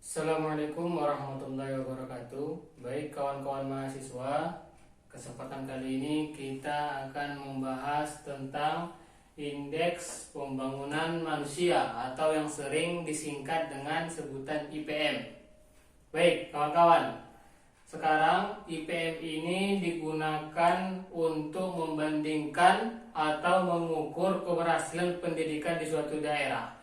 Assalamualaikum warahmatullahi wabarakatuh. Baik kawan-kawan mahasiswa, kesempatan kali ini kita akan membahas tentang Indeks Pembangunan Manusia atau yang sering disingkat dengan sebutan IPM. Baik kawan-kawan, sekarang IPM ini digunakan untuk membandingkan atau mengukur keberhasilan pendidikan di suatu daerah,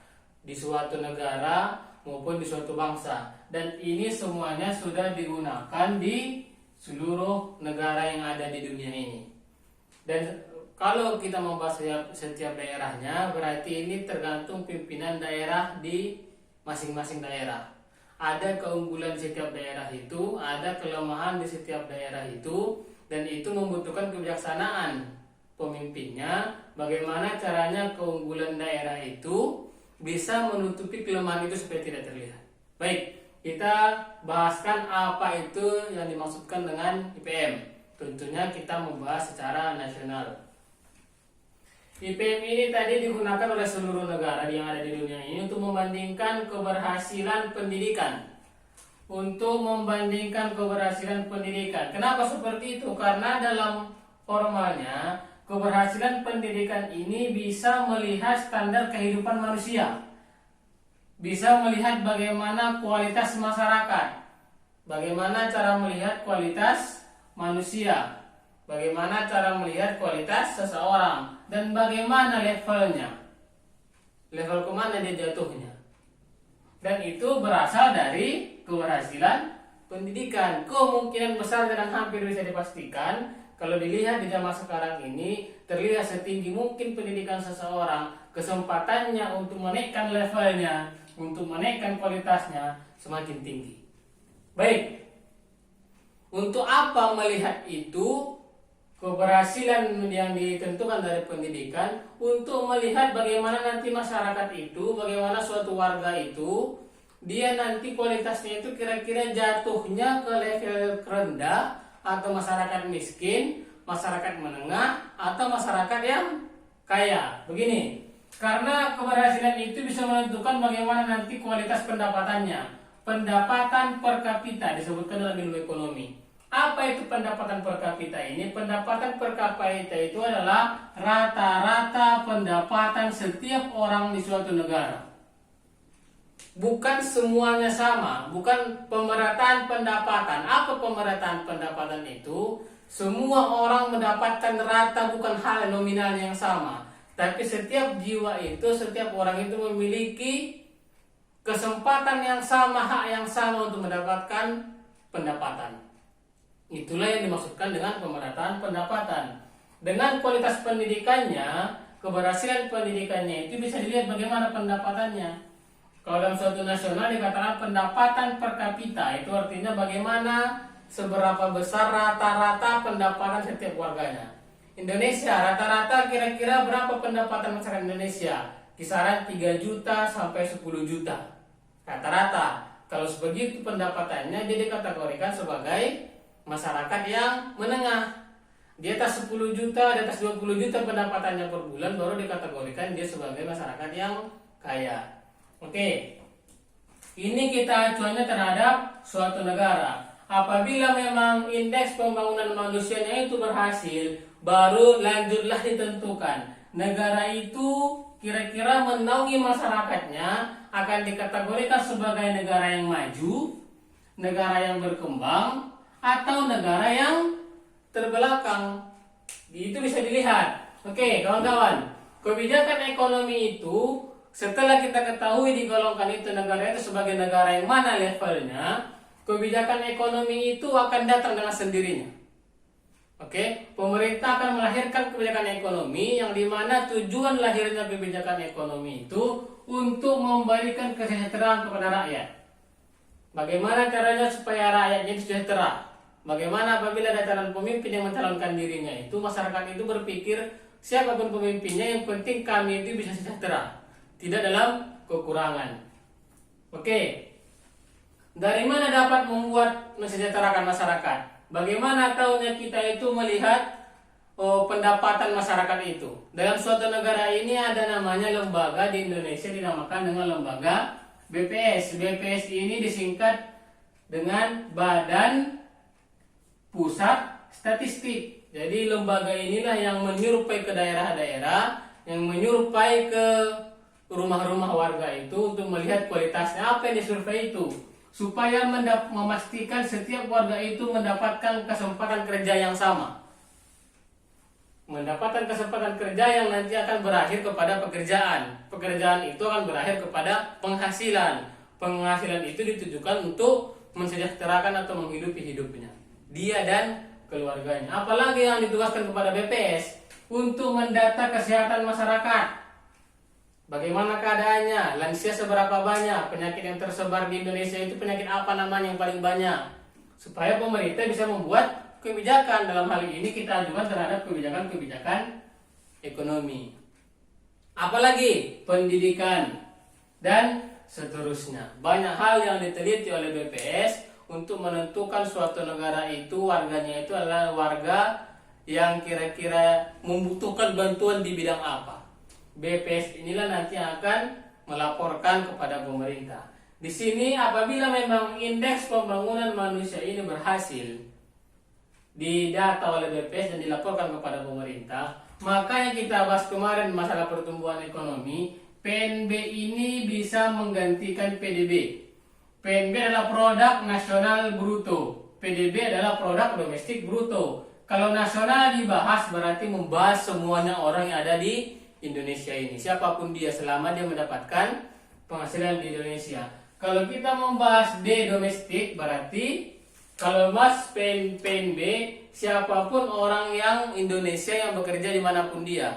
di suatu negara maupun di suatu bangsa, dan ini semuanya sudah digunakan di seluruh negara yang ada di dunia ini. Dan kalau kita membahas setiap daerahnya, berarti ini tergantung pimpinan daerah di masing-masing daerah. Ada keunggulan di setiap daerah itu, ada kelemahan di setiap daerah itu, dan itu membutuhkan kebijaksanaan pemimpinnya. Bagaimana caranya keunggulan daerah itu bisa menutupi kelemahan itu supaya tidak terlihat. Baik, kita bahaskan apa itu yang dimaksudkan dengan IPM. Tentunya kita membahas secara nasional. IPM ini tadi digunakan oleh seluruh negara yang ada di dunia ini untuk membandingkan keberhasilan pendidikan. Untuk membandingkan keberhasilan pendidikan. Kenapa seperti itu? Karena dalam formalnya keberhasilan pendidikan ini bisa melihat standar kehidupan manusia, bisa melihat bagaimana kualitas masyarakat, bagaimana cara melihat kualitas manusia, bagaimana cara melihat kualitas seseorang, dan bagaimana levelnya, level kemana dia jatuhnya. Dan itu berasal dari keberhasilan pendidikan. Kemungkinan besar dan hampir bisa dipastikan kalau dilihat di zaman sekarang ini, terlihat setinggi mungkin pendidikan seseorang, kesempatannya untuk menaikkan levelnya, untuk menaikkan kualitasnya semakin tinggi. Baik, untuk apa melihat itu? Keberhasilan yang ditentukan dari pendidikan untuk melihat bagaimana nanti masyarakat itu, bagaimana suatu warga itu, dia nanti kualitasnya itu kira-kira jatuhnya ke level rendah, atau masyarakat miskin, masyarakat menengah, atau masyarakat yang kaya. Begini, karena keberhasilan itu bisa menentukan bagaimana nanti kualitas pendapatannya. Pendapatan per kapita disebutkan dalam ilmu ekonomi. Apa itu pendapatan per kapita ini? Pendapatan per kapita itu adalah rata-rata pendapatan setiap orang di suatu negara. Bukan semuanya sama, bukan pemerataan pendapatan. Apa pemerataan pendapatan itu? Semua orang mendapatkan rata, bukan hal nominalnya yang sama. Tapi setiap jiwa itu, setiap orang itu memiliki kesempatan yang sama, hak yang sama untuk mendapatkan pendapatan. Itulah yang dimaksudkan dengan pemerataan pendapatan. Dengan kualitas pendidikannya, keberhasilan pendidikannya itu bisa dilihat bagaimana pendapatannya. Kalau dalam suatu nasional dikatakan pendapatan per kapita, itu artinya bagaimana seberapa besar rata-rata pendapatan setiap warganya. Indonesia rata-rata kira-kira berapa pendapatan masyarakat Indonesia? Kisaran 3 juta sampai 10 juta. Rata-rata. Kalau sebegitu pendapatannya, dia dikategorikan sebagai masyarakat yang menengah. Di atas 10 juta, di atas 20 juta pendapatannya per bulan, baru dikategorikan dia sebagai masyarakat yang kaya. Oke, ini kita acuannya terhadap suatu negara. Apabila memang indeks pembangunan manusianya itu berhasil, baru lanjutlah ditentukan negara itu kira-kira menaungi masyarakatnya akan dikategorikan sebagai negara yang maju, negara yang berkembang, atau negara yang terbelakang. Itu bisa dilihat. Oke, kawan-kawan, kebijakan ekonomi itu setelah kita ketahui digolongkan itu negara itu sebagai negara yang mana levelnya, kebijakan ekonomi itu akan datang dengan sendirinya. Oke, pemerintah akan melahirkan kebijakan ekonomi yang dimana tujuan lahirnya kebijakan ekonomi itu untuk memberikan kesejahteraan kepada rakyat. Bagaimana caranya supaya rakyatnya sejahtera? Bagaimana apabila ada calon pemimpin yang mencalonkan dirinya itu, masyarakat itu berpikir siapapun pemimpinnya yang penting kami itu bisa sejahtera, tidak dalam kekurangan. Oke, dari mana dapat membuat mensejahterakan masyarakat? Bagaimana tahunya kita itu melihat pendapatan masyarakat itu? Dalam suatu negara ini ada namanya lembaga, di Indonesia dinamakan dengan lembaga BPS. BPS ini disingkat dengan Badan Pusat Statistik. Jadi lembaga inilah yang menyerupai ke daerah-daerah, yang menyerupai ke rumah-rumah warga itu untuk melihat kualitasnya apa yang disurvei itu, supaya memastikan setiap warga itu mendapatkan kesempatan kerja yang sama, mendapatkan kesempatan kerja yang nanti akan berakhir kepada pekerjaan. Pekerjaan itu akan berakhir kepada penghasilan. Penghasilan itu ditujukan untuk mensejahterakan atau menghidupi hidupnya, dia dan keluarganya. Apalagi yang ditugaskan kepada BPS untuk mendata kesehatan masyarakat. Bagaimana keadaannya, lansia seberapa banyak, penyakit yang tersebar di Indonesia itu penyakit apa namanya yang paling banyak, supaya pemerintah bisa membuat kebijakan. Dalam hal ini kita ajukan terhadap kebijakan-kebijakan ekonomi. Apalagi pendidikan dan seterusnya. Banyak hal yang diteliti oleh BPS untuk menentukan suatu negara itu warganya itu adalah warga yang kira-kira membutuhkan bantuan di bidang apa. BPS inilah nanti akan melaporkan kepada pemerintah. Di sini apabila memang indeks pembangunan manusia ini berhasil didata oleh BPS dan dilaporkan kepada pemerintah, maka yang kita bahas kemarin masalah pertumbuhan ekonomi, PNB ini bisa menggantikan PDB. PNB adalah produk nasional bruto, PDB adalah produk domestik bruto. Kalau nasional dibahas berarti membahas semuanya orang yang ada di Indonesia ini, siapapun dia selama dia mendapatkan penghasilan di Indonesia. Kalau kita membahas D domestik berarti kalau bahas PNB siapapun orang yang Indonesia yang bekerja dimanapun dia,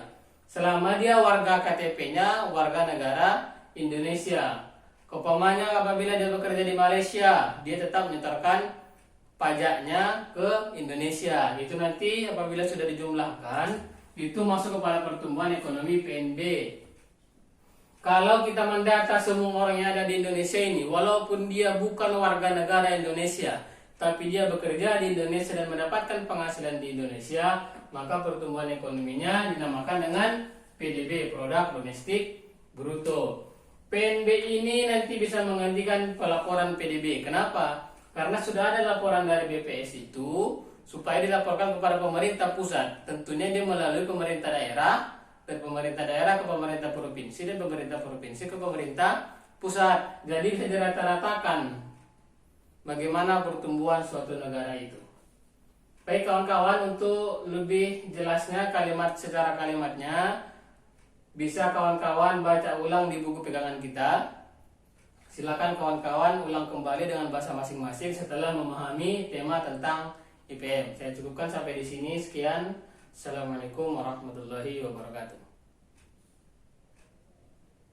selama dia warga KTP-nya warga negara Indonesia. Keumpamanya apabila dia bekerja di Malaysia, dia tetap menyetorkan pajaknya ke Indonesia. Itu nanti apabila sudah dijumlahkan, itu masuk kepada pertumbuhan ekonomi PNB. Kalau kita mendata semua orang yang ada di Indonesia ini, walaupun dia bukan warga negara Indonesia, tapi dia bekerja di Indonesia dan mendapatkan penghasilan di Indonesia, maka pertumbuhan ekonominya dinamakan dengan PDB, produk domestik bruto. PNB ini nanti bisa menggantikan pelaporan PDB. Kenapa? Karena sudah ada laporan dari BPS itu supaya dilaporkan kepada pemerintah pusat. Tentunya dia melalui pemerintah daerah, dan pemerintah daerah ke pemerintah provinsi, dan pemerintah provinsi ke pemerintah pusat. Jadi bisa dirata-ratakan bagaimana pertumbuhan suatu negara itu. Baik kawan-kawan, untuk lebih jelasnya secara kalimatnya bisa kawan-kawan baca ulang di buku pegangan kita. Silakan kawan-kawan ulang kembali dengan bahasa masing-masing setelah memahami tema tentang IPM. Saya cukupkan sampai di sini. Sekian. Assalamualaikum warahmatullahi wabarakatuh.